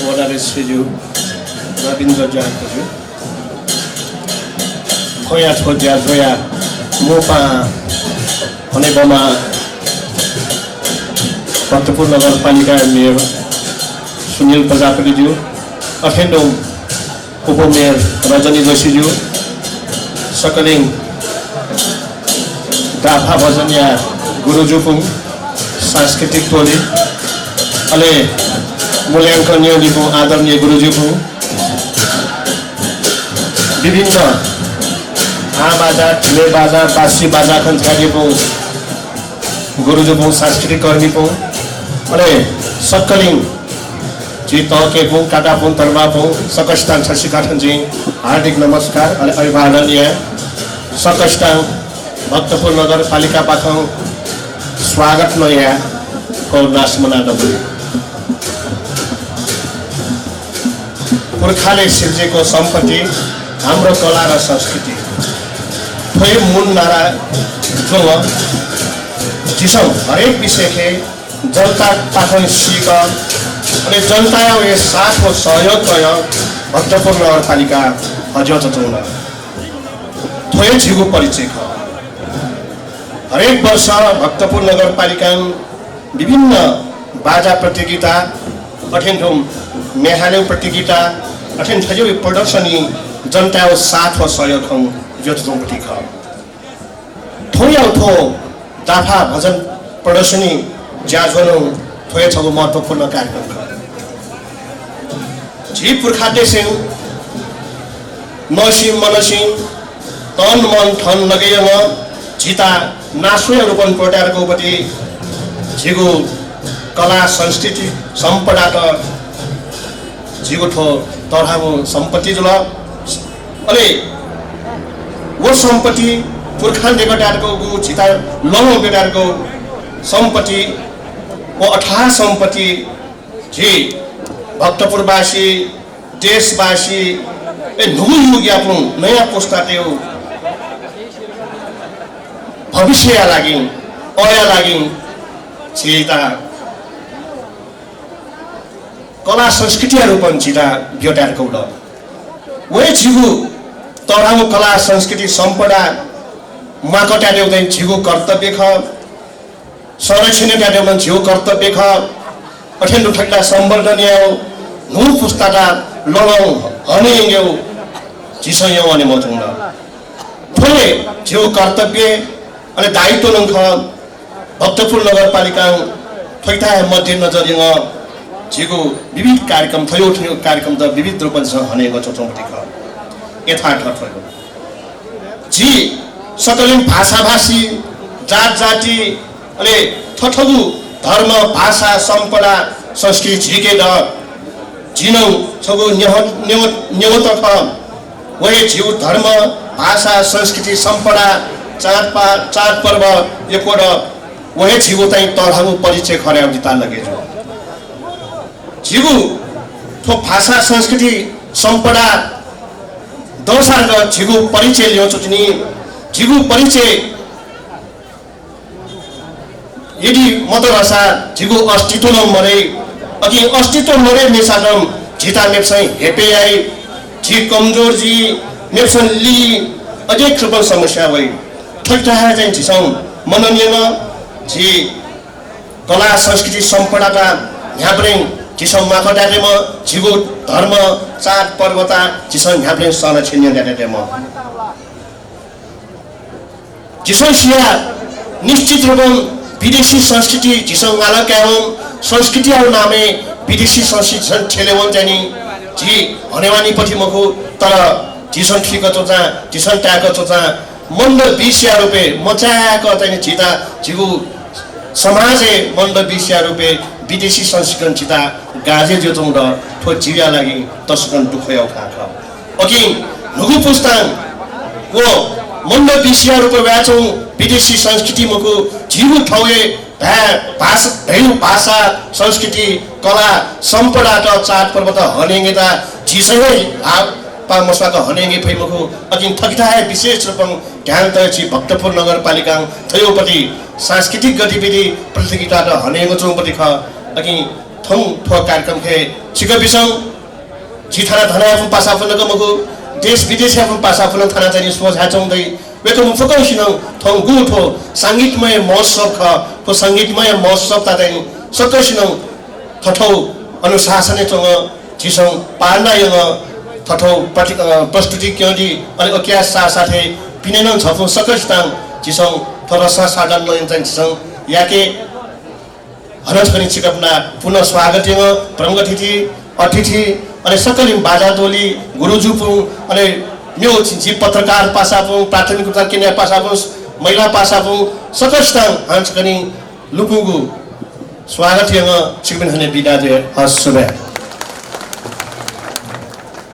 वडाले श्रीज्यू रविन्द्र ज्याजू खोया छोज्या जोया मोपा भनेकोमा भक्तपुर नगरपालिका मेयर सुनिल प्रजापतिज्यू अखेन्डो उपमेयर रजनी जोशीज्यू सकलिङ दाफा भजनिया गुरुजुपुङ सांस्कृतिक टोली अले मूल्याङ्कन नियोजित आदरणीय गुरुजुपुङ विभिन्न बाजा ठुले बाजा बासी बाजा खन्थ्यालिपुङ गुरुजुपुङ सांस्कृतिक कर्मीपुङ अले सक्कलिङ जी तकेपुङ काटापुङ तर्बापुङ सकस्टाङ छसीकाठनजी हार्दिक नमस्कार अनि अभिवादनीय सकस्टाङ भक्तपुर नगरपालिका पाखङ स्वागत नयाँ कौनास मनादबु पुर्खाले सिर्जेको सम्पत्ति हाम्रो कला र संस्कृति थोय मूल नारा जो जिसौ हरेक विषय के जनता पाखङ सीक अनि जनता ये साथ हो सहयोग गयो भक्तपुर नगरपालिका हजर चतुन थोय झिगु परिचय ख हरेक वर्ष भक्तपुर नगरपालिका विभिन्न बाजा प्रतियोगिता अठेन्ठौं मेहालेउ प्रतियोगिता अठेन्ठौ प्रदर्शनी जनता साथ हो सहयोग खौ जोतोंपति ख थोय उठो दाफा भजन प्रदर्शनी ज्याझोनो थोय छगु महत्वपूर्ण कार्यक्रम ख जी पुर्खाटे सिंह नसिम मनसिम तन मन ठन लगेय म जिता नासोय रूपन पोटारको उपति झिगु कला संस्कृति सम्पदा त झिगु ठो तरहामु सम्पत्ति जुल अले वो सम्पत्ति पुर्खान देगटारको गु जिता लमो बेटारको सम्पत्ति वो अठाह सम्पत्ति जी भक्तपुरवासी देशवासी ए नुगु ज्ञापन नयाँ पुस्ताले भविष्य लागि अया लागि छिता कला संस्कृतिहरू पनि छिता ग्योटारको ड वे छिगु तराउ कला संस्कृति सम्पदा माकटाले उदै छिगु कर्तव्य ख संरक्षण टाटे मन छिगु कर्तव्य ख अठेन्डु ठट्टा सम्बर्धनीय नु पुस्ताटा ललौ हनेङ्गौ जिसयौ अनि मथुङ थोले छिगु कर्तव्य अनि दायित्व नख भक्तपुर नगरपालिका थोइता मध्य नजरिङ झिगु विविध कार्यक्रम थयो ठियो कार्यक्रम त विविध रूपमा छ हनेको चोचौपति ख यथार्थ थयो जी सकलिङ भाषाभाषी जात जाति अनि थथगु धर्म भाषा सम्पदा संस्कृति झिके द जिनौ छगु न्यवत ख वही झिउ धर्म भाषा संस्कृति सम्पदा चाड पर्व एकोड वही झिगु तै तरहगु परिचय खर्या दिता लगे झिगु थो भाषा संस्कृति सम्पदा दोसार झिगु परिचय लियो चुनी झिगु परिचय यदि मतरसा झिगु अस्तित्व न मरे अघि अस्तित्व मरे नेसागम झिता नेप्सै हेपे आई झि कमजोर जी नेप्सन ली अनेक रूपन समस्या भई ठट्टा चाहिँ झिसौ मननीय झि कला संस्कृति सम्पदाका ह्याब्रेङ झिसौ माखडाले म झिगु धर्म चाड पर्वता झिसौ ह्याब्रेङ संरक्षण ल्याटे म झिसौ सिया निश्चित रूपम विदेशी संस्कृति झिसौ गालक्याउ संस्कृति और नामे विदेशी संस्कृति ठेलेवन जानी जी हनेवानी पछि मखु तर झिसौ ठीक चोचा झिसौ ट्याक चोचा मन्द 20 रुपे मचाको चाहिँ छिता झिगु समाजे मन्द 20 रुपे विदेशी संस्कृति छिता गाजे जोतौं र ठो जिया लागि तसकन दुखयौ खाख अघि नुगु पुस्ताङ वो मन्द 20 रुपे व्याचौं विदेशी संस्कृति मको झिगु ठौए भाषा संस्कृति कला सम्पदा त चाड पर्व त हनेङ्गेता झिसै पा मसवाका हनेङ्गे फैमको अघि थकिता विशेष रूपम ध्यान तछि भक्तपुर थों थो कार्यक्रम के चिका बिसंग जिथाना धना अपन पासा अपन लगमगु देश विदेश अपन पासा अपन थाना चाहिँ सोच हाचौं दै वेको मुफको सिनौ थों गु थो संगीतमय महोत्सव को संगीतमय महोत्सव ता चाहिँ सकसिनौ थथौ अनुशासन चंग जिसं पार्ना यंग थथौ प्रस्तुति क्योंदि अनि ओक्या साथे पिनेन छफु सकस्तां जिसं थरसा साडन न चाहिँ जिसं याके हरस पनि चिकपना पुनः स्वागत यंग प्रंगतिथि अतिथि अनि सकल बाजा टोली गुरुजुपु अनि म्यो छिन्ची पत्रकार पासापु प्राथमिक उपचार केन्द्र पासापु महिला पासापु सकस्तां हांस कनि लुकुगु स्वागत यंग चिकबिन हने बिदा दे हस सुबह